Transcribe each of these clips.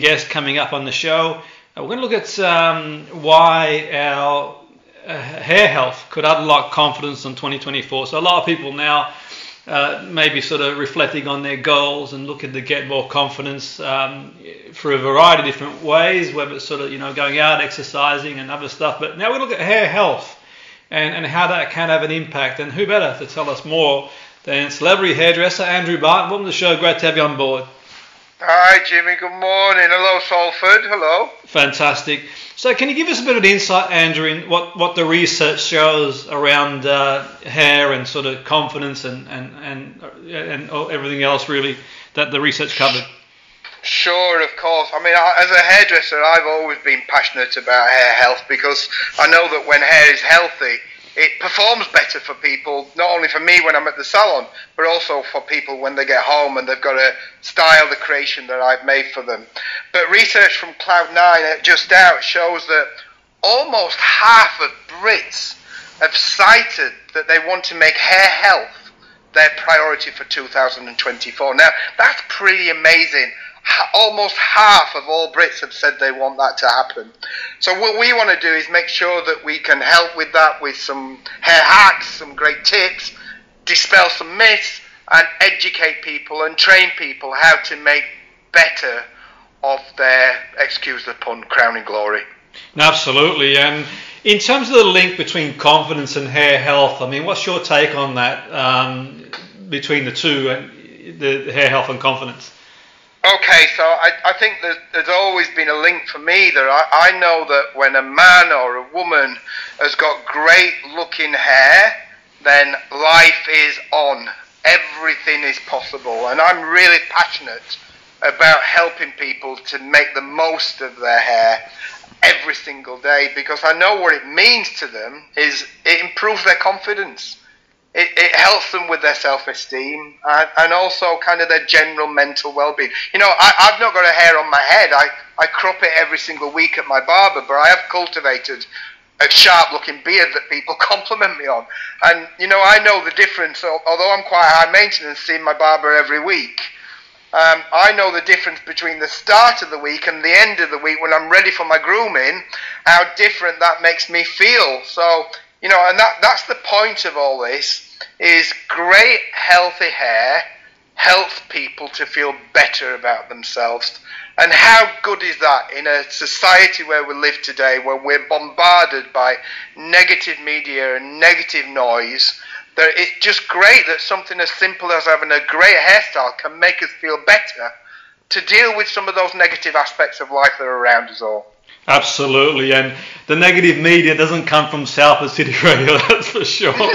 guest coming up on the show. We're going to look at why our hair health could unlock confidence in 2024. So a lot of people now maybe sort of reflecting on their goals and looking to get more confidence through a variety of different ways, whether it's sort of, going out, exercising and other stuff. But now we look at hair health and how that can have an impact. And who better to tell us more than celebrity hairdresser Andrew Barton. Welcome to the show. Great to have you on board. Hi Jimmy, good morning. Hello Salford, hello. Fantastic. So can you give us a bit of insight, Andrew, in what the research shows around hair and sort of confidence and everything else really that the research covered? Sure, of course. I mean, as a hairdresser, I've always been passionate about hair health because I know that when hair is healthy, it performs better for people, not only for me when I'm at the salon, but also for people when they get home and they've got to style the creation that I've made for them. But research from Cloud9 just out shows that almost half of Brits have cited that they want to make hair health their priority for 2024. Now, that's pretty amazing. Almost half of all Brits have said they want that to happen. So what we want to do is make sure that we can help with that with some hair hacks, some great tips, dispel some myths, and educate people and train people how to make better of their, excuse the pun, crowning glory. Absolutely. And in terms of the link between confidence and hair health, I mean, what's your take on that between the two, and the hair health and confidence? Okay, so I think that there's always been a link for me there. I know that when a man or a woman has got great looking hair, then life is on. Everything is possible. And I'm really passionate about helping people to make the most of their hair every single day, because I know what it means to them is it improves their confidence. It helps them with their self-esteem and also kind of their general mental well-being. I've not got a hair on my head. I crop it every single week at my barber, but I have cultivated a sharp-looking beard that people compliment me on. And, I know the difference. Although I'm quite high maintenance, seeing my barber every week, I know the difference between the start of the week and the end of the week when I'm ready for my grooming, how different that makes me feel. So, and that's the point of all this, is great healthy hair helps people to feel better about themselves. And how good is that in a society where we live today, where we're bombarded by negative media and negative noise, that it's just great that something as simple as having a great hairstyle can make us feel better to deal with some of those negative aspects of life that are around us all. Absolutely, and the negative media doesn't come from Salford City Radio, that's for sure. No,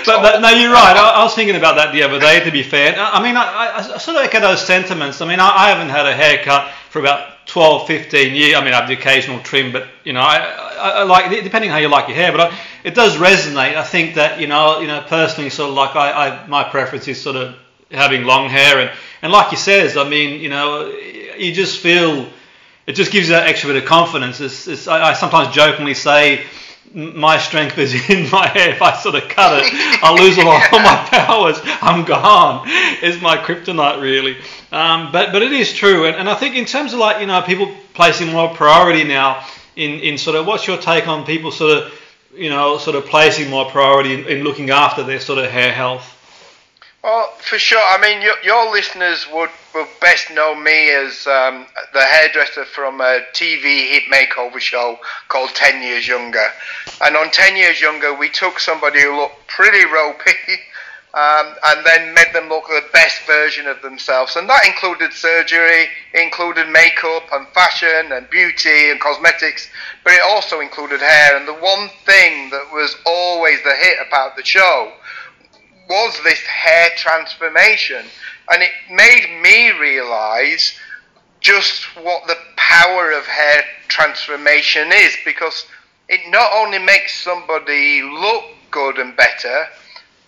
but no, you're right. I was thinking about that the other day, to be fair. I mean, I sort of echo those sentiments. I mean, I haven't had a haircut for about 12, 15 years. I mean, I have the occasional trim, but, I like, depending how you like your hair, but it does resonate. I think that, personally, sort of like my preference is sort of having long hair. And like you says, I mean, you just feel... It just gives you that extra bit of confidence. I sometimes jokingly say my strength is in my hair. If I sort of cut it, I lose all my powers. I'm gone. It's my kryptonite, really. But it is true. And I think in terms of people placing more priority now in sort of, what's your take on people sort of placing more priority in looking after their sort of hair health? Well, for sure. I mean, your listeners would best know me as the hairdresser from a TV hit makeover show called 10 Years Younger. And on 10 Years Younger, we took somebody who looked pretty ropey and then made them look the best version of themselves. And that included surgery, included makeup and fashion and beauty and cosmetics, but it also included hair. And the one thing that was always the hit about the show was this hair transformation, and it made me realise just what the power of hair transformation is, because it not only makes somebody look good and better,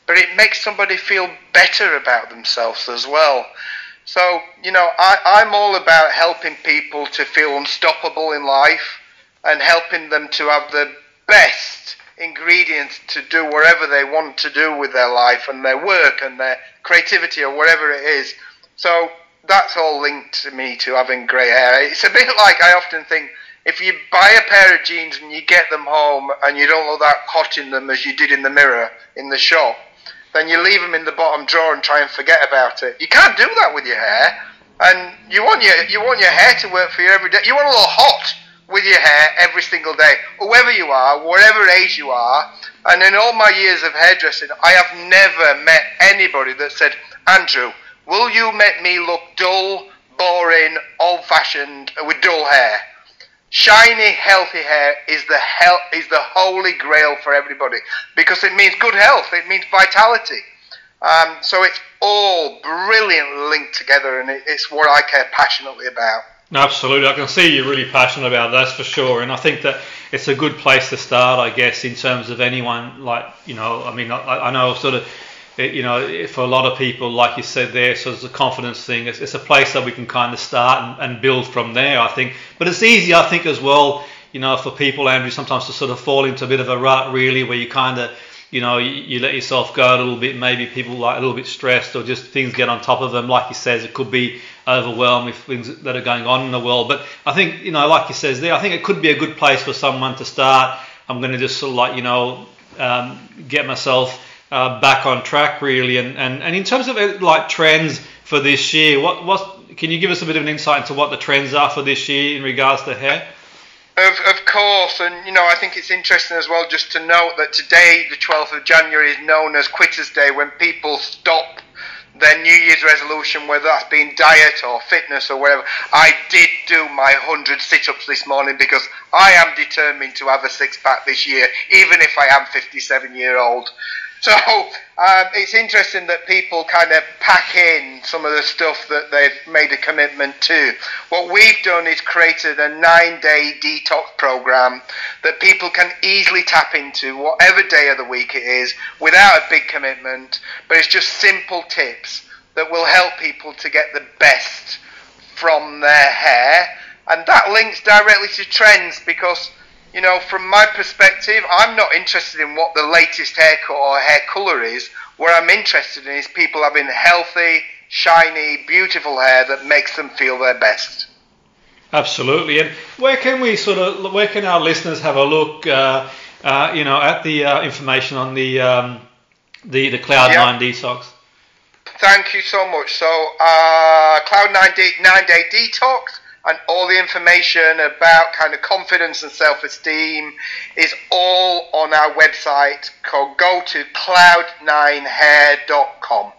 but it makes somebody feel better about themselves as well. So, I'm all about helping people to feel unstoppable in life and helping them to have the best ingredients to do whatever they want to do with their life and their work and their creativity or whatever it is. So that's all linked to me to having grey hair. It's a bit like, I often think, if you buy a pair of jeans and you get them home and you don't look that hot in them as you did in the mirror in the shop, then you leave them in the bottom drawer and try and forget about it. You can't do that with your hair, and you want your hair to work for you every day. You want to look hot with your hair every single day, whoever you are, whatever age you are. And in all my years of hairdressing, I have never met anybody that said, Andrew, will you make me look dull, boring, old-fashioned, with dull hair? Shiny, healthy hair is the holy grail for everybody, because it means good health, it means vitality. So it's all brilliantly linked together, and it's what I care passionately about. Absolutely, I can see you're really passionate about that, that's for sure, and I think that it's a good place to start, I guess, in terms of anyone, like, you know, I mean, I know sort of, you know, for a lot of people, like you said there, so it's a confidence thing. It's a place that we can kind of start and build from there, I think. But it's easy, I think, as well, you know, for people, Andrew, sometimes to sort of fall into a bit of a rut, really, where you kind of, you know, you let yourself go a little bit. Maybe people like a little bit stressed, or just things get on top of them. Like he says, it could be overwhelmed with things that are going on in the world. But I think, you know, like he says there, I think it could be a good place for someone to start. I'm going to just sort of like, you know, get myself back on track, really. And in terms of like trends for this year, what can you give us a bit of an insight into what the trends are for this year in regards to hair? Of course, and you know, I think it's interesting as well just to note that today, the 12th of January, is known as Quitters Day, when people stop their New Year's resolution, whether that's been diet or fitness or whatever. I did do my 100 sit-ups this morning because I am determined to have a six-pack this year, even if I am 57-year-old. So it's interesting that people kind of pack in some of the stuff that they've made a commitment to. What we've done is created a 9-day detox program that people can easily tap into, whatever day of the week it is, without a big commitment. But it's just simple tips that will help people to get the best from their hair. And that links directly to trends, because, you know, from my perspective, I'm not interested in what the latest haircut or hair colour is. What I'm interested in is people having healthy, shiny, beautiful hair that makes them feel their best. Absolutely. And where can our listeners have a look, you know, at the information on the Cloud9 Detox? Thank you so much. So, Cloud9 9-day detox, and all the information about kind of confidence and self-esteem is all on our website. Go to cloud9hair.com.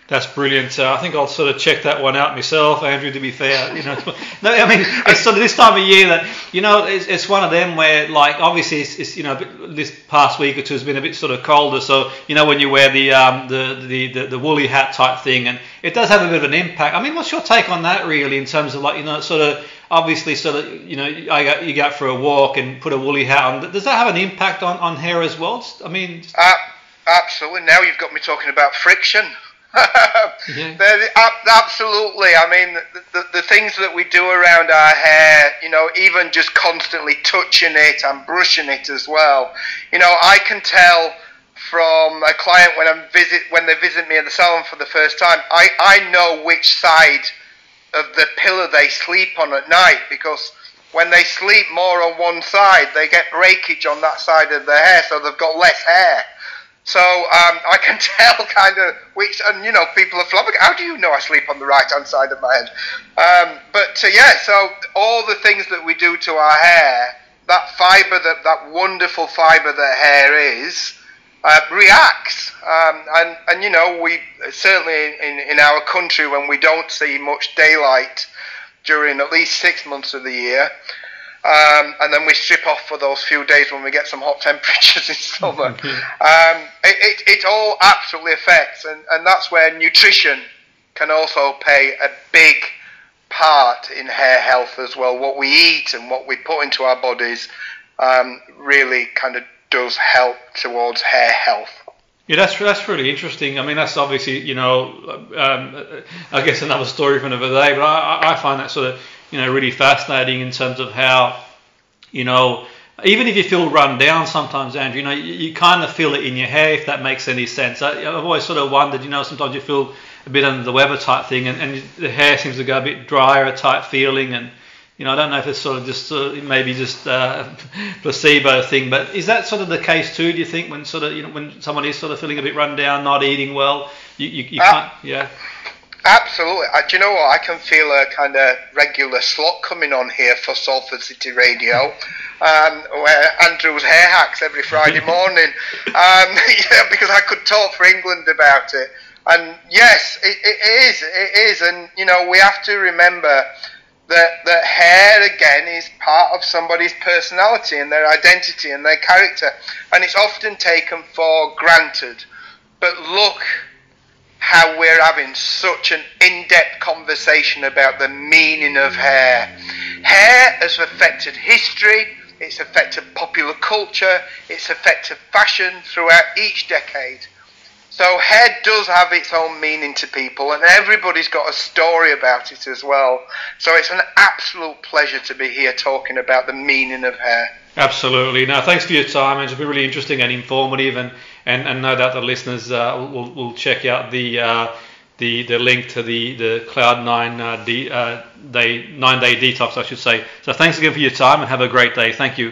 That's brilliant. I think I'll sort of check that one out myself, Andrew, to be fair. You know, no, I mean, it's sort of this time of year that, you know, it's one of them where, like, obviously it's you know, this past week or two has been a bit sort of colder, so, you know, when you wear the woolly hat type thing, and it does have a bit of an impact. I mean, what's your take on that, really, in terms of, like, you know, sort of, obviously, sort of, you know, you go out for a walk and put a woolly hat on. Does that have an impact on hair as well? I mean, absolutely. Now you've got me talking about friction. Yeah. Absolutely. I mean, the things that we do around our hair, you know, even just constantly touching it and brushing it as well. You know, I can tell from a client when they visit me at the salon for the first time, I know which side of the pillow they sleep on at night, because when they sleep more on one side, they get breakage on that side of their hair, so they've got less hair. So I can tell kind of which, and you know, people are flabbergasted. How do you know I sleep on the right-hand side of my head? Yeah, so all the things that we do to our hair, that fibre, that wonderful fibre that hair is, reacts. And you know, we certainly in our country, when we don't see much daylight during at least 6 months of the year, and then we strip off for those few days when we get some hot temperatures in summer. It all absolutely affects, and that's where nutrition can also play a big part in hair health as well. What we eat and what we put into our bodies really kind of does help towards hair health. Yeah, that's really interesting. I mean, that's obviously, you know, I guess another story for another day, but I find that sort of, you know, really fascinating in terms of how, you know, even if you feel run down sometimes, Andrew, you know, you kind of feel it in your hair, if that makes any sense. I've always sort of wondered, you know, sometimes you feel a bit under the weather type thing, and the hair seems to go a bit drier type feeling, and I don't know if it's sort of just maybe just a placebo thing, but is that sort of the case too? Do you think when sort of when someone is sort of feeling a bit run down, not eating well, you can't, yeah. Absolutely. Do you know what? I can feel a kind of regular slot coming on here for Salford City Radio, where Andrew's hair hacks every Friday morning, because I could talk for England about it. And yes, it is. And, we have to remember that hair, again, is part of somebody's personality and their identity and their character. And it's often taken for granted. But look how we're having such an in-depth conversation about the meaning of hair. Hair has affected history, it's affected popular culture, it's affected fashion throughout each decade. So hair does have its own meaning to people, and everybody's got a story about it as well. So it's an absolute pleasure to be here talking about the meaning of hair. Absolutely. No, thanks for your time. It's been really interesting and informative, and no doubt the listeners will check out the link to the Cloud 9 day 9-day detox, I should say. So thanks again for your time, and have a great day. Thank you.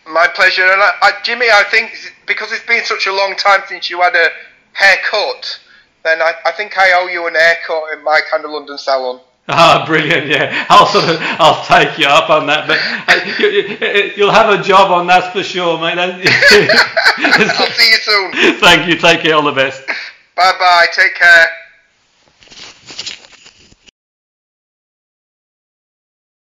My pleasure. And Jimmy, I think because it's been such a long time since you had a haircut, then I think I owe you an haircut in my kind of London salon. Ah, brilliant! Yeah, I'll take you up on that, but you'll have a job on that for sure, mate. I'll see you soon. Thank you. Take care. All the best. Bye bye. Take care.